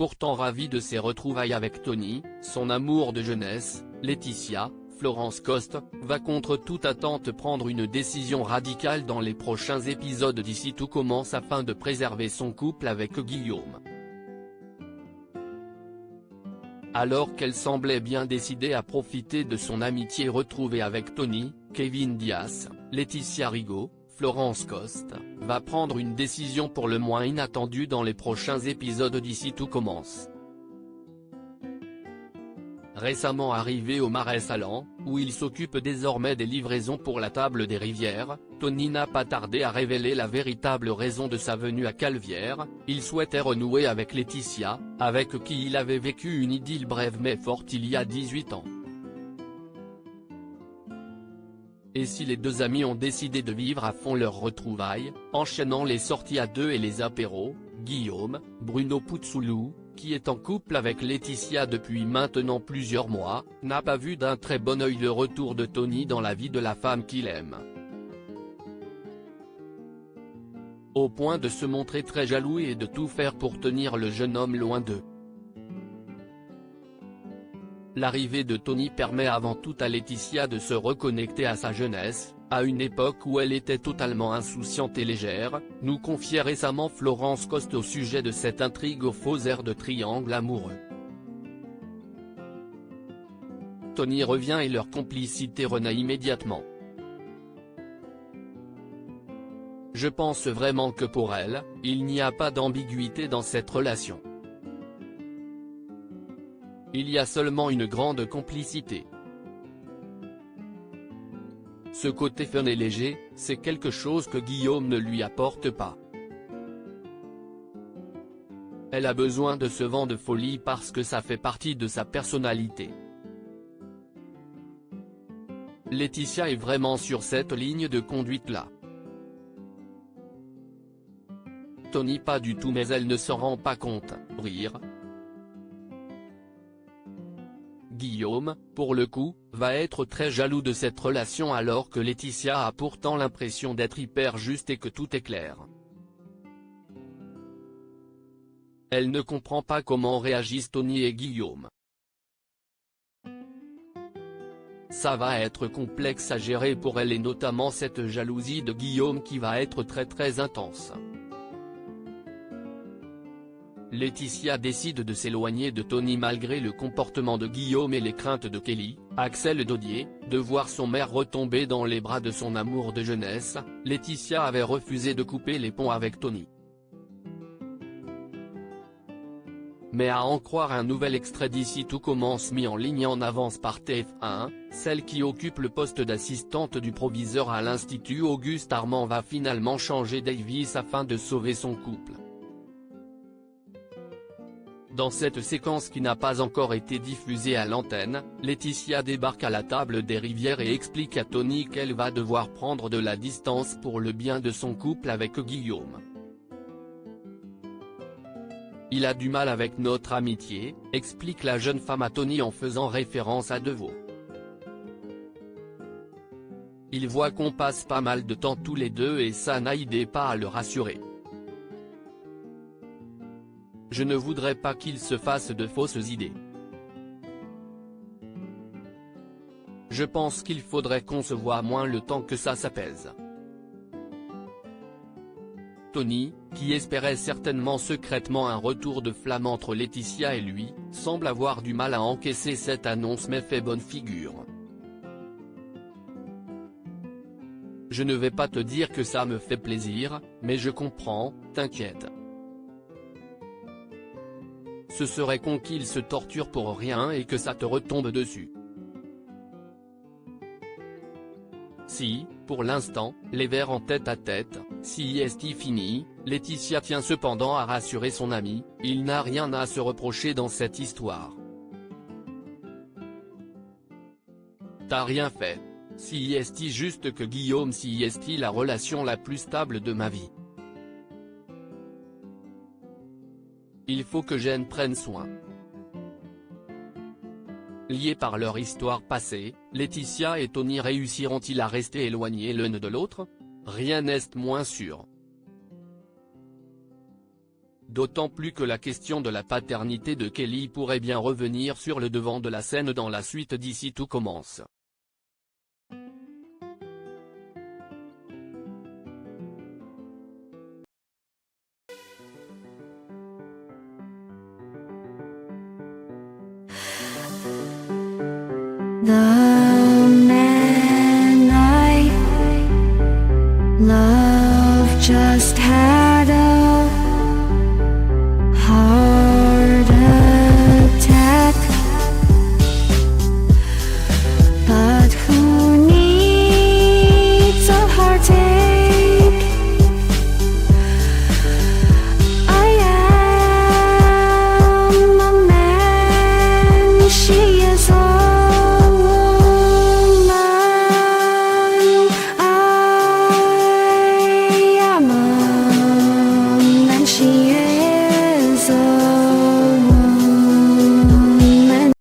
pourtant ravie de ses retrouvailles avec Tony, son amour de jeunesse. Laetitia, Florence Coste, va contre toute attente prendre une décision radicale dans les prochains épisodes d'Ici tout commence afin de préserver son couple avec Guillaume. Alors qu'elle semblait bien décidée à profiter de son amitié retrouvée avec Tony, Kevin Diaz, Laetitia Rigaud, Florence Coste, va prendre une décision pour le moins inattendue dans les prochains épisodes d'Ici tout commence. Récemment arrivé au Marais Salants, où il s'occupe désormais des livraisons pour la table des Rivières, Tony n'a pas tardé à révéler la véritable raison de sa venue à Calvière. Il souhaitait renouer avec Laetitia, avec qui il avait vécu une idylle brève mais forte il y a 18 ans. Et si les deux amis ont décidé de vivre à fond leurs retrouvailles, enchaînant les sorties à deux et les apéros, Guillaume, Bruno Puzzolo, qui est en couple avec Laetitia depuis maintenant plusieurs mois, n'a pas vu d'un très bon œil le retour de Tony dans la vie de la femme qu'il aime. Au point de se montrer très jaloux et de tout faire pour tenir le jeune homme loin d'eux. L'arrivée de Tony permet avant tout à Laetitia de se reconnecter à sa jeunesse, à une époque où elle était totalement insouciante et légère, nous confiait récemment Florence Coste au sujet de cette intrigue aux faux airs de triangle amoureux. Tony revient et leur complicité renaît immédiatement. Je pense vraiment que pour elle, il n'y a pas d'ambiguïté dans cette relation. Il y a seulement une grande complicité. Ce côté fun et léger, c'est quelque chose que Guillaume ne lui apporte pas. Elle a besoin de ce vent de folie parce que ça fait partie de sa personnalité. Laetitia est vraiment sur cette ligne de conduite-là. Tony pas du tout mais elle ne s'en rend pas compte, rire. Guillaume, pour le coup, va être très jaloux de cette relation alors que Laetitia a pourtant l'impression d'être hyper juste et que tout est clair. Elle ne comprend pas comment réagissent Tony et Guillaume. Ça va être complexe à gérer pour elle et notamment cette jalousie de Guillaume qui va être très intense. Laetitia décide de s'éloigner de Tony malgré le comportement de Guillaume et les craintes de Kelly, Axel Dodier, de voir son mère retomber dans les bras de son amour de jeunesse. Laetitia avait refusé de couper les ponts avec Tony. Mais à en croire un nouvel extrait d'Ici tout commence mis en ligne en avance par TF1, celle qui occupe le poste d'assistante du proviseur à l'Institut Auguste Armand va finalement changer Davis afin de sauver son couple. Dans cette séquence qui n'a pas encore été diffusée à l'antenne, Laetitia débarque à la table des Rivières et explique à Tony qu'elle va devoir prendre de la distance pour le bien de son couple avec Guillaume. Il a du mal avec notre amitié, explique la jeune femme à Tony en faisant référence à Deveau. Il voit qu'on passe pas mal de temps tous les deux et ça n'a aidé pas à le rassurer. Je ne voudrais pas qu'il se fasse de fausses idées. Je pense qu'il faudrait qu'on se voie moins le temps que ça s'apaise. Tony, qui espérait certainement secrètement un retour de flamme entre Laetitia et lui, semble avoir du mal à encaisser cette annonce mais fait bonne figure. Je ne vais pas te dire que ça me fait plaisir, mais je comprends, t'inquiète. Ce serait con qu'il se torture pour rien et que ça te retombe dessus. Si, pour l'instant, les verts en tête-à-tête, si est fini, Laetitia tient cependant à rassurer son ami, il n'a rien à se reprocher dans cette histoire. T'as rien fait. Si est juste que Guillaume si est la relation la plus stable de ma vie. Il faut que Jen prenne soin. Liés par leur histoire passée, Laetitia et Tony réussiront-ils à rester éloignés l'un de l'autre? Rien n'est moins sûr. D'autant plus que la question de la paternité de Kelly pourrait bien revenir sur le devant de la scène dans la suite d'Ici tout commence. 나